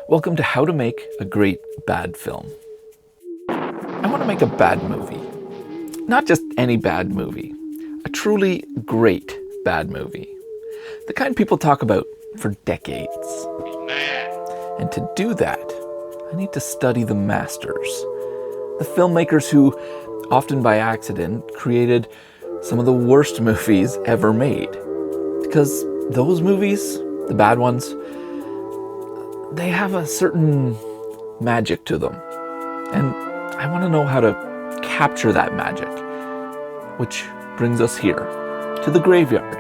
Welcome to How to Make a Great Bad Film. I want to make a bad movie. Not just any bad movie. A truly great bad movie. The kind people talk about for decades. And to do that, I need to study the masters. The filmmakers who, often by accident, created some of the worst movies ever made. Because those movies, the bad ones, they have a certain magic to them. And I want to know how to capture that magic. Which brings us here, to the graveyard.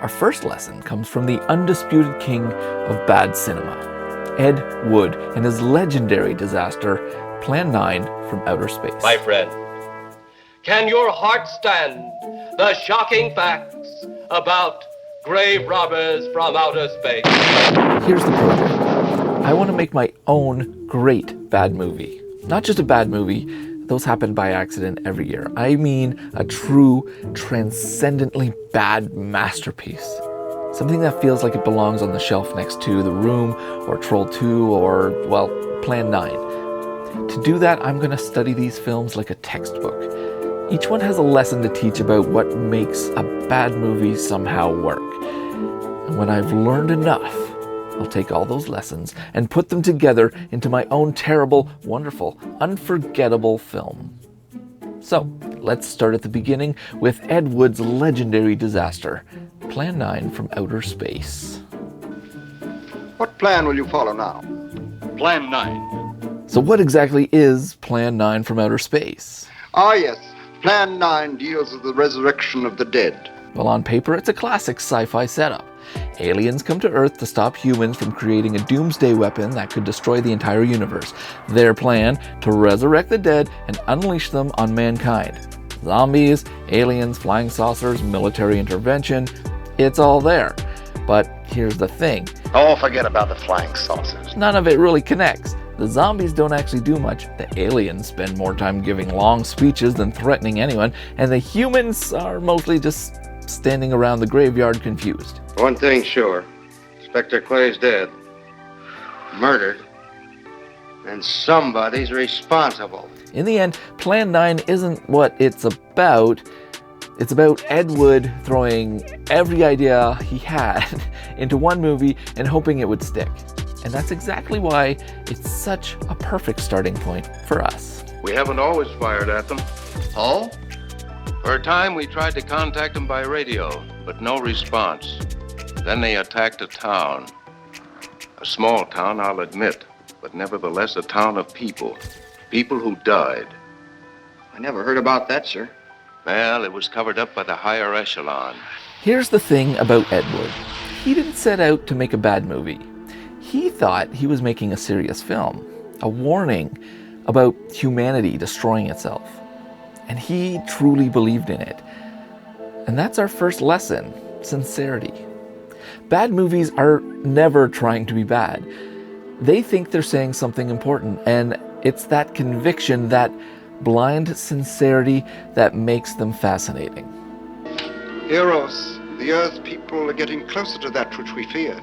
Our first lesson comes from the undisputed king of bad cinema, Ed Wood, and his legendary disaster, Plan 9 from Outer Space. My friend, can your heart stand the shocking facts about grave robbers from outer space? Here's the project. I want to make my own great bad movie. Not just a bad movie, those happen by accident every year. I mean a true, transcendently bad masterpiece. Something that feels like it belongs on the shelf next to The Room, or Troll 2, or, well, Plan 9. To do that, I'm going to study these films like a textbook. Each one has a lesson to teach about what makes a bad movie somehow work. And when I've learned enough, I'll take all those lessons and put them together into my own terrible, wonderful, unforgettable film. So, let's start at the beginning with Ed Wood's legendary disaster, Plan 9 from Outer Space. What plan will you follow now? Plan 9. So what exactly is Plan 9 from Outer Space? Ah, yes. Plan 9 deals with the resurrection of the dead. Well, on paper, it's a classic sci-fi setup. Aliens come to Earth to stop humans from creating a doomsday weapon that could destroy the entire universe. Their plan, to resurrect the dead and unleash them on mankind. Zombies, aliens, flying saucers, military intervention, it's all there. But here's the thing. Oh, forget about the flying saucers. None of it really connects. The zombies don't actually do much, the aliens spend more time giving long speeches than threatening anyone, and the humans are mostly just standing around the graveyard confused. One thing's sure. Inspector Clay's dead. Murdered. And somebody's responsible. In the end, Plan 9 isn't what it's about. It's about Ed Wood throwing every idea he had into one movie and hoping it would stick. And that's exactly why it's such a perfect starting point for us. We haven't always fired at them. Oh? For a time, we tried to contact them by radio, but no response. Then they attacked a town. A small town, I'll admit, but nevertheless a town of people. People who died. I never heard about that, sir. Well, it was covered up by the higher echelon. Here's the thing about Ed Wood. He didn't set out to make a bad movie. He thought he was making a serious film, a warning about humanity destroying itself. And he truly believed in it. And that's our first lesson, sincerity. Bad movies are never trying to be bad. They think they're saying something important, and it's that conviction, that blind sincerity that makes them fascinating. Eros, the Earth people are getting closer to that which we fear.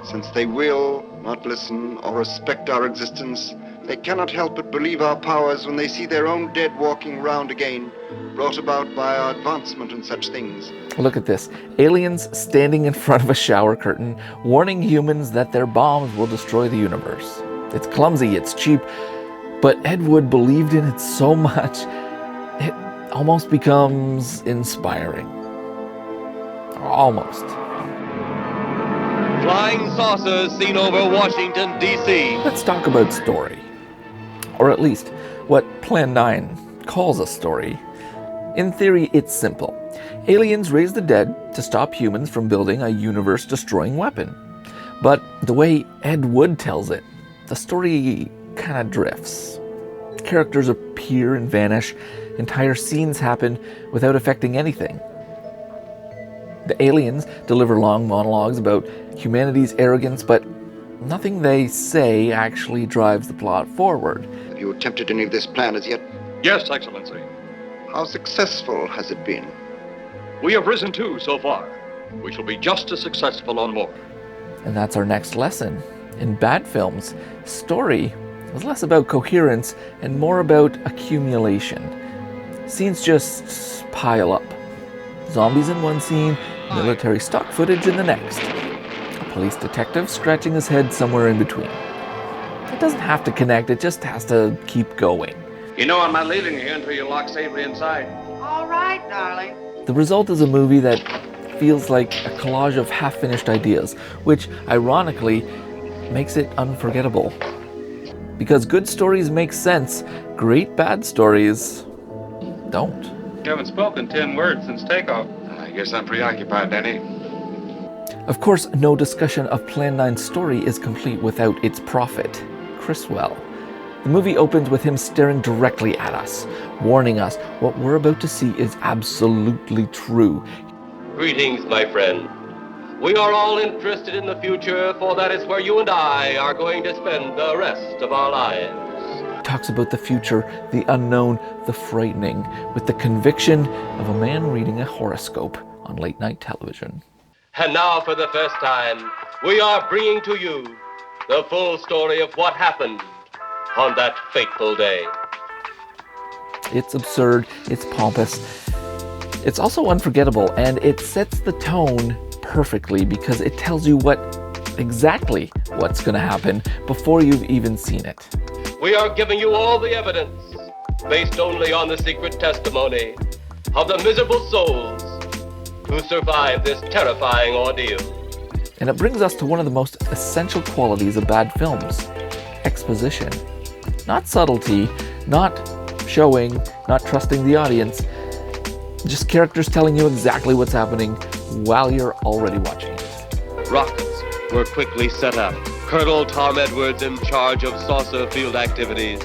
Since they will not listen or respect our existence, they cannot help but believe our powers when they see their own dead walking round again, brought about by our advancement in such things. Look at this. Aliens standing in front of a shower curtain, warning humans that their bombs will destroy the universe. It's clumsy, it's cheap, but Ed Wood believed in it so much, it almost becomes inspiring. Almost. Flying saucers seen over Washington, D.C. Let's talk about story. Or at least, what Plan 9 calls a story. In theory, it's simple. Aliens raise the dead to stop humans from building a universe-destroying weapon. But the way Ed Wood tells it, the story kind of drifts. Characters appear and vanish. Entire scenes happen without affecting anything. The aliens deliver long monologues about humanity's arrogance, but nothing they say actually drives the plot forward. Have you attempted any of this plan as yet? Yes, Excellency. How successful has it been? We have risen 2 so far. We shall be just as successful on more. And that's our next lesson. In bad films, story is less about coherence and more about accumulation. Scenes just pile up. Zombies in one scene, military stock footage in the next. A police detective scratching his head somewhere in between. It doesn't have to connect, it just has to keep going. You know I'm not leaving here until you lock safely inside. All right, darling. The result is a movie that feels like a collage of half-finished ideas, which, ironically, makes it unforgettable. Because good stories make sense, great bad stories don't. You haven't spoken 10 words since takeoff. I guess I'm preoccupied, Danny. Of course, no discussion of Plan 9's story is complete without its prophet, Criswell. The movie opens with him staring directly at us, warning us what we're about to see is absolutely true. Greetings, my friend. We are all interested in the future, for that is where you and I are going to spend the rest of our lives. He talks about the future, the unknown, the frightening, with the conviction of a man reading a horoscope on late night television. And now, for the first time, we are bringing to you the full story of what happened on that fateful day. It's absurd, it's pompous, it's also unforgettable, and it sets the tone perfectly because it tells you exactly what's going to happen before you've even seen it. We are giving you all the evidence, based only on the secret testimony of the miserable souls who survived this terrifying ordeal. And it brings us to one of the most essential qualities of bad films: exposition. Not subtlety, not showing, not trusting the audience, just characters telling you exactly what's happening while you're already watching it. Rockets were quickly set up. Colonel Tom Edwards, in charge of saucer field activities,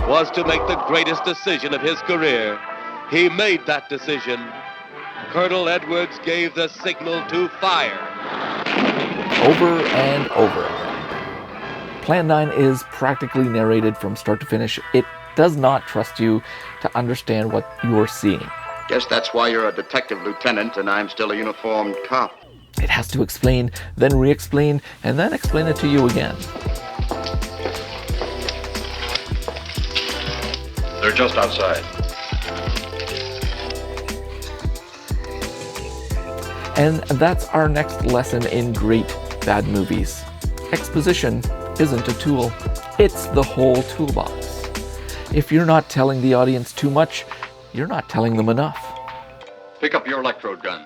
was to make the greatest decision of his career. He made that decision. Colonel Edwards gave the signal to fire. Over and over again. Plan 9 is practically narrated from start to finish. It does not trust you to understand what you're seeing. Guess that's why you're a detective lieutenant and I'm still a uniformed cop. It has to explain, then re-explain, and then explain it to you again. They're just outside. And that's our next lesson in great bad movies. Exposition isn't a tool, it's the whole toolbox. If you're not telling the audience too much, you're not telling them enough. Pick up your electrode gun.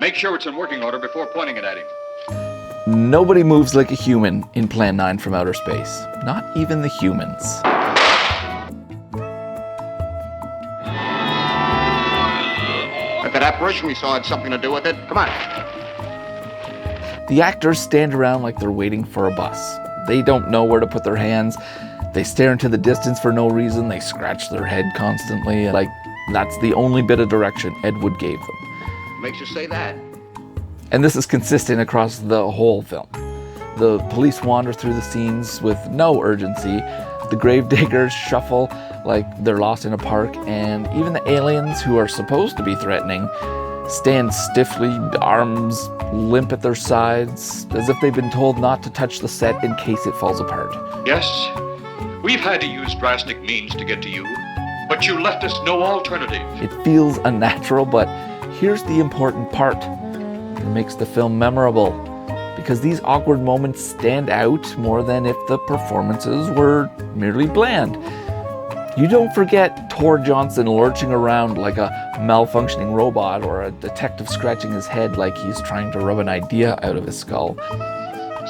Make sure it's in working order before pointing it at him. Nobody moves like a human in Plan 9 from outer space. Not even the humans. If that apparition we saw had something to do with it, come on. The actors stand around like they're waiting for a bus. They don't know where to put their hands. They stare into the distance for no reason. They scratch their head constantly. Like that's the only bit of direction Edward gave them. Makes you say that. And this is consistent across the whole film. The police wander through the scenes with no urgency. The gravediggers shuffle like they're lost in a park. And even the aliens, who are supposed to be threatening, stand stiffly, arms limp at their sides, as if they've been told not to touch the set in case it falls apart. Yes, we've had to use drastic means to get to you, but you left us no alternative. It feels unnatural, but here's the important part. It makes the film memorable, because these awkward moments stand out more than if the performances were merely bland. You don't forget Tor Johnson lurching around like a malfunctioning robot, or a detective scratching his head like he's trying to rub an idea out of his skull.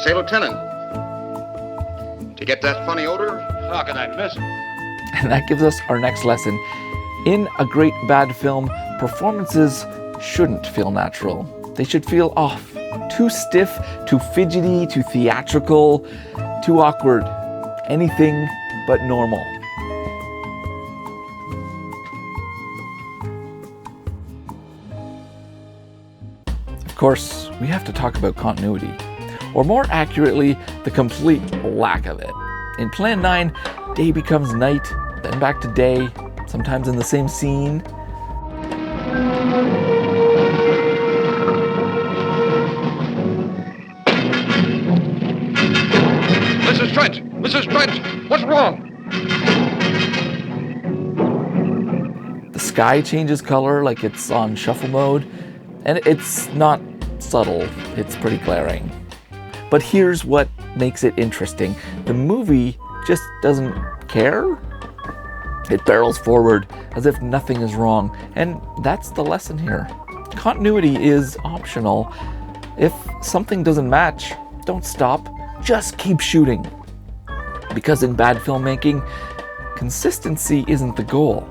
Say, Lieutenant, did you get that funny odor? How can I miss it? And that gives us our next lesson. In a great bad film, performances shouldn't feel natural. They should feel off. Too stiff, too fidgety, too theatrical, too awkward. Anything but normal. Of course, we have to talk about continuity, or more accurately, the complete lack of it. In Plan 9, day becomes night, then back to day, sometimes in the same scene. sky changes color like it's on shuffle mode, and it's not subtle, it's pretty glaring. But here's what makes it interesting. The movie just doesn't care. It barrels forward as if nothing is wrong, and that's the lesson here. Continuity is optional. If something doesn't match, don't stop, just keep shooting. Because in bad filmmaking, consistency isn't the goal.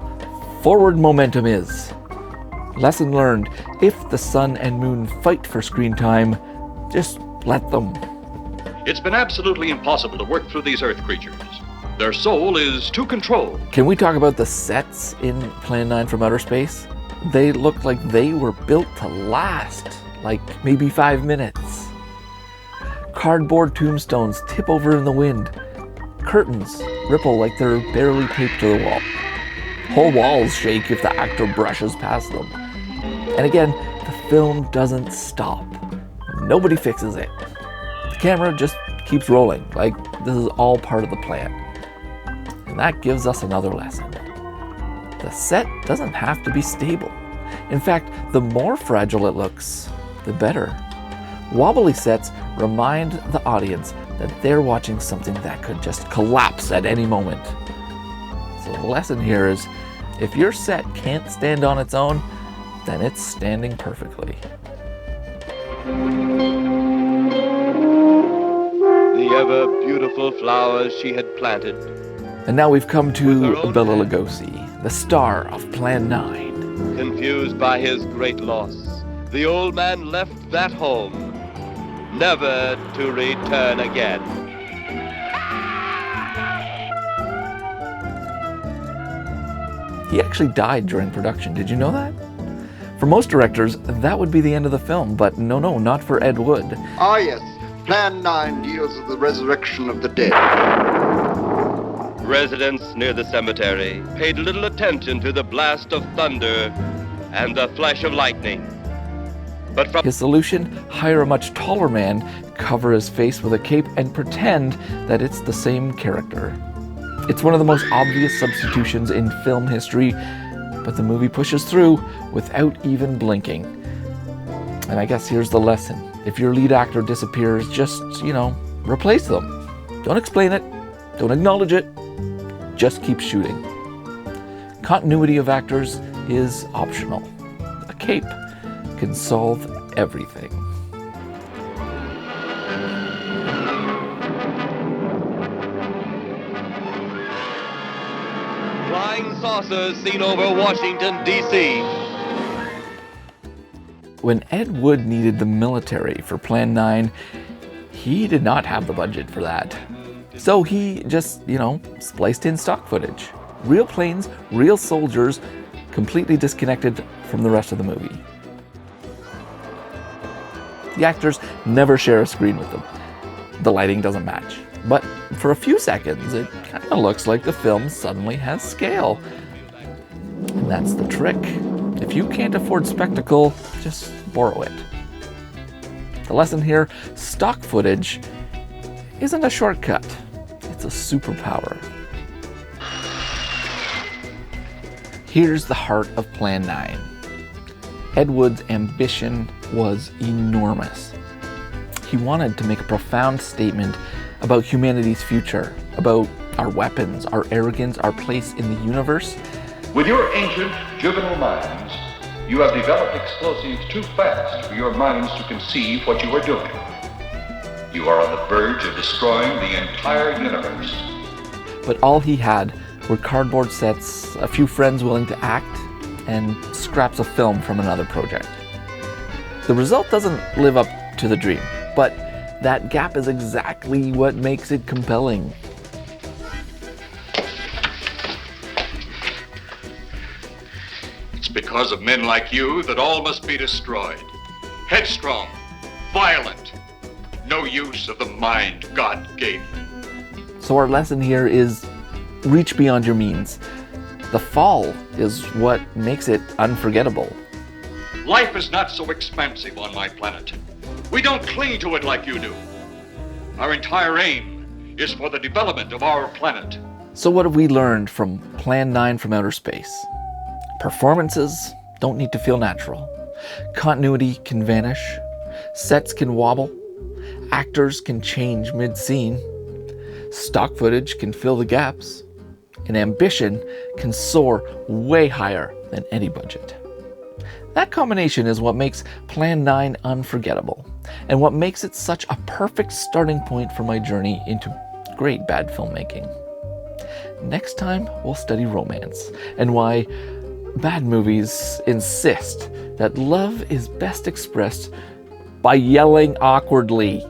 Forward momentum is. Lesson learned, if the sun and moon fight for screen time, just let them. It's been absolutely impossible to work through these Earth creatures. Their soul is too controlled. Can we talk about the sets in Plan 9 from Outer Space? They look like they were built to last, like maybe 5 minutes. Cardboard tombstones tip over in the wind. Curtains ripple like they're barely taped to the wall. Whole walls shake if the actor brushes past them. And again, the film doesn't stop. Nobody fixes it. The camera just keeps rolling, like this is all part of the plan. And that gives us another lesson. The set doesn't have to be stable. In fact, the more fragile it looks, the better. Wobbly sets remind the audience that they're watching something that could just collapse at any moment. So the lesson here is, if your set can't stand on its own, then it's standing perfectly. The ever beautiful flowers she had planted. And now we've come to Bela Lugosi, the star of Plan 9. Confused by his great loss, the old man left that home, never to return again. He actually died during production. Did you know that? For most directors, that would be the end of the film, but no, not for Ed Wood. Ah, yes. Plan 9 deals with the resurrection of the dead. Residents near the cemetery paid little attention to the blast of thunder and the flash of lightning. But from His solution, hire a much taller man, cover his face with a cape, and pretend that it's the same character. It's one of the most obvious substitutions in film history, but the movie pushes through without even blinking. And I guess here's the lesson. If your lead actor disappears, just, replace them. Don't explain it. Don't acknowledge it. Just keep shooting. Continuity of actors is optional. A cape can solve everything. flying saucers seen over Washington, D.C. When Ed Wood needed the military for Plan 9, he did not have the budget for that. So he just, spliced in stock footage. Real planes, real soldiers, completely disconnected from the rest of the movie. The actors never share a screen with them. The lighting doesn't match. But for a few seconds, it kind of looks like the film suddenly has scale. And that's the trick. If you can't afford spectacle, just borrow it. The lesson here, stock footage isn't a shortcut. It's a superpower. Here's the heart of Plan 9. Ed Wood's ambition was enormous. He wanted to make a profound statement about humanity's future, about our weapons, our arrogance, our place in the universe. With your ancient, juvenile minds, you have developed explosives too fast for your minds to conceive what you are doing. You are on the verge of destroying the entire universe. But all he had were cardboard sets, a few friends willing to act, and scraps of film from another project. The result doesn't live up to the dream, but that gap is exactly what makes it compelling. It's because of men like you that all must be destroyed. Headstrong, violent, no use of the mind God gave you. So our lesson here is reach beyond your means. The fall is what makes it unforgettable. Life is not so expansive on my planet. We don't cling to it like you do. Our entire aim is for the development of our planet. So what have we learned from Plan 9 from Outer Space? Performances don't need to feel natural. Continuity can vanish. Sets can wobble. Actors can change mid-scene. Stock footage can fill the gaps. And ambition can soar way higher than any budget. That combination is what makes Plan 9 unforgettable, and what makes it such a perfect starting point for my journey into great bad filmmaking. Next time, we'll study romance, and why bad movies insist that love is best expressed by yelling awkwardly.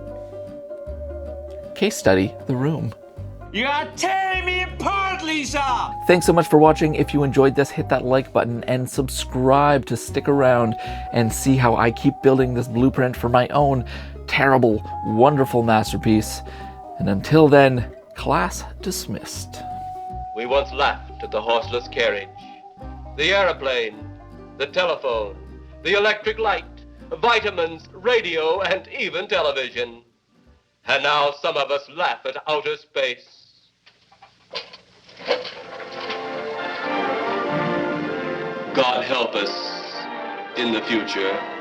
Case study, The Room. You are tearing me apart, Lisa! Thanks so much for watching. If you enjoyed this, hit that like button and subscribe to stick around and see how I keep building this blueprint for my own terrible, wonderful masterpiece. And until then, class dismissed. We once laughed at the horseless carriage, the aeroplane, the telephone, the electric light, vitamins, radio, and even television. And now some of us laugh at outer space. God help us in the future.